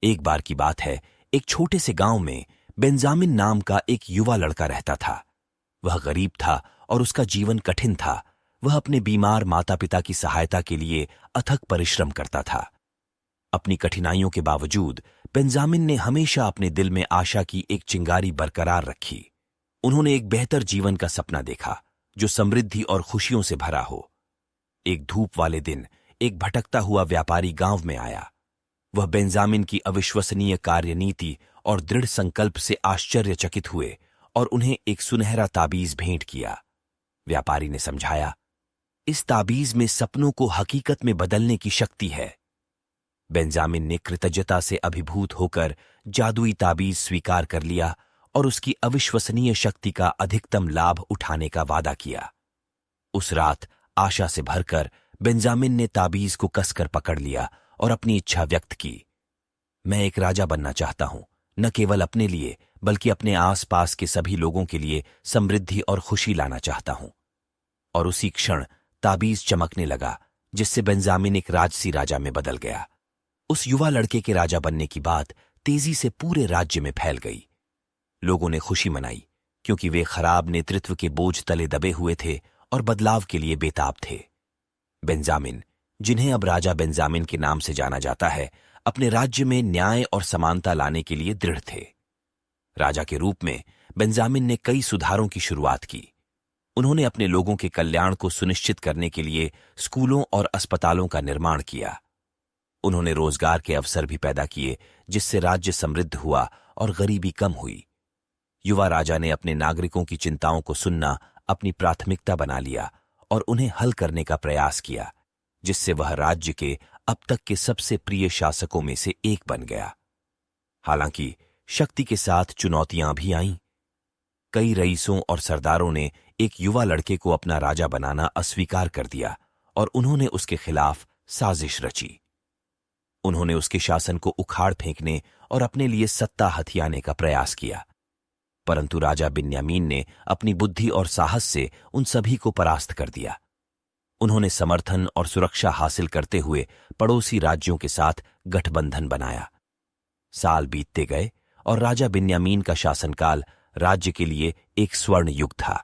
एक बार की बात है, एक छोटे से गांव में बेंजामिन नाम का एक युवा लड़का रहता था। वह गरीब था और उसका जीवन कठिन था। वह अपने बीमार माता पिता की सहायता के लिए अथक परिश्रम करता था। अपनी कठिनाइयों के बावजूद बेंजामिन ने हमेशा अपने दिल में आशा की एक चिंगारी बरकरार रखी। उन्होंने एक बेहतर जीवन का सपना देखा जो समृद्धि और खुशियों से भरा हो। एक धूप वाले दिन एक भटकता हुआ व्यापारी गांव में आया। वह बेंजामिन की अविश्वसनीय कार्यनीति और दृढ़ संकल्प से आश्चर्यचकित हुए और उन्हें एक सुनहरा ताबीज भेंट किया। व्यापारी ने समझाया, इस ताबीज में सपनों को हकीकत में बदलने की शक्ति है। बेंजामिन ने कृतज्ञता से अभिभूत होकर जादुई ताबीज स्वीकार कर लिया और उसकी अविश्वसनीय शक्ति का अधिकतम लाभ उठाने का वादा किया। उस रात आशा से भरकर बेंजामिन ने ताबीज को कसकर पकड़ लिया और अपनी इच्छा व्यक्त की। मैं एक राजा बनना चाहता हूं, न केवल अपने लिए बल्कि अपने आसपास के सभी लोगों के लिए समृद्धि और खुशी लाना चाहता हूं। और उसी क्षण ताबीज चमकने लगा, जिससे बेंजामिन एक राजसी राजा में बदल गया। उस युवा लड़के के राजा बनने की बात तेजी से पूरे राज्य में फैल गई। लोगों ने खुशी मनाई क्योंकि वे खराब नेतृत्व के बोझ तले दबे हुए थे और बदलाव के लिए बेताब थे। बेंजामिन, जिन्हें अब राजा बेंजामिन के नाम से जाना जाता है, अपने राज्य में न्याय और समानता लाने के लिए दृढ़ थे। राजा के रूप में बेंजामिन ने कई सुधारों की शुरुआत की। उन्होंने अपने लोगों के कल्याण को सुनिश्चित करने के लिए स्कूलों और अस्पतालों का निर्माण किया। उन्होंने रोजगार के अवसर भी पैदा किए, जिससे राज्य समृद्ध हुआ और गरीबी कम हुई। युवा राजा ने अपने नागरिकों की चिंताओं को सुनना अपनी प्राथमिकता बना लिया और उन्हें हल करने का प्रयास किया, जिससे वह राज्य के अब तक के सबसे प्रिय शासकों में से एक बन गया। हालांकि शक्ति के साथ चुनौतियां भी आईं। कई रईसों और सरदारों ने एक युवा लड़के को अपना राजा बनाना अस्वीकार कर दिया और उन्होंने उसके खिलाफ साजिश रची। उन्होंने उसके शासन को उखाड़ फेंकने और अपने लिए सत्ता हथियाने का प्रयास किया, परंतु राजा बिन्यामीन ने अपनी बुद्धि और साहस से उन सभी को परास्त कर दिया। उन्होंने समर्थन और सुरक्षा हासिल करते हुए पड़ोसी राज्यों के साथ गठबंधन बनाया। साल बीतते गए और राजा बिन्यामीन का शासनकाल राज्य के लिए एक स्वर्ण युग था।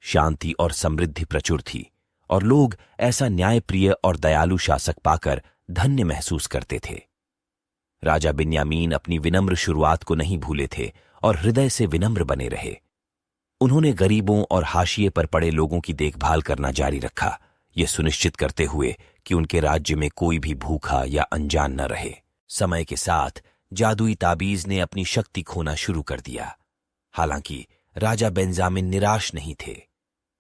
शांति और समृद्धि प्रचुर थी और लोग ऐसा न्यायप्रिय और दयालु शासक पाकर धन्य महसूस करते थे। राजा बिन्यामीन अपनी विनम्र शुरुआत को नहीं भूले थे और हृदय से विनम्र बने रहे। उन्होंने गरीबों और हाशिए पर पड़े लोगों की देखभाल करना जारी रखा, ये सुनिश्चित करते हुए कि उनके राज्य में कोई भी भूखा या अनजान न रहे। समय के साथ जादुई ताबीज ने अपनी शक्ति खोना शुरू कर दिया। हालांकि राजा बेंजामिन निराश नहीं थे।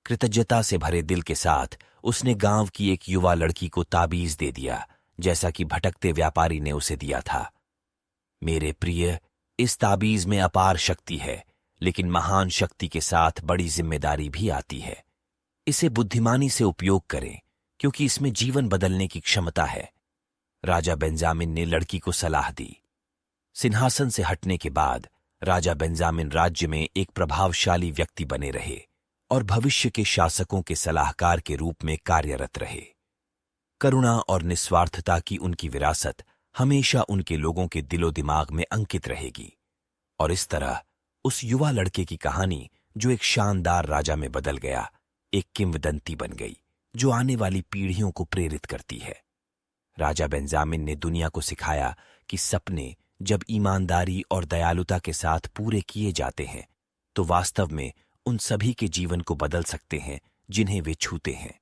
कृतज्ञता से भरे दिल के साथ उसने गांव की एक युवा लड़की को ताबीज दे दिया, जैसा कि भटकते व्यापारी ने उसे दिया था। मेरे प्रिय, इस ताबीज में अपार शक्ति है, लेकिन महान शक्ति के साथ बड़ी जिम्मेदारी भी आती है। इसे बुद्धिमानी से उपयोग करें, क्योंकि इसमें जीवन बदलने की क्षमता है। राजा बेंजामिन ने लड़की को सलाह दी। सिंहासन से हटने के बाद राजा बेंजामिन राज्य में एक प्रभावशाली व्यक्ति बने रहे और भविष्य के शासकों के सलाहकार के रूप में कार्यरत रहे। करुणा और निस्वार्थता की उनकी विरासत हमेशा उनके लोगों के दिलो दिमाग में अंकित रहेगी। और इस तरह उस युवा लड़के की कहानी, जो एक शानदार राजा में बदल गया, एक किंवदंती बन गई जो आने वाली पीढ़ियों को प्रेरित करती है। राजा बेंजामिन ने दुनिया को सिखाया कि सपने जब ईमानदारी और दयालुता के साथ पूरे किए जाते हैं, तो वास्तव में उन सभी के जीवन को बदल सकते हैं जिन्हें वे छूते हैं।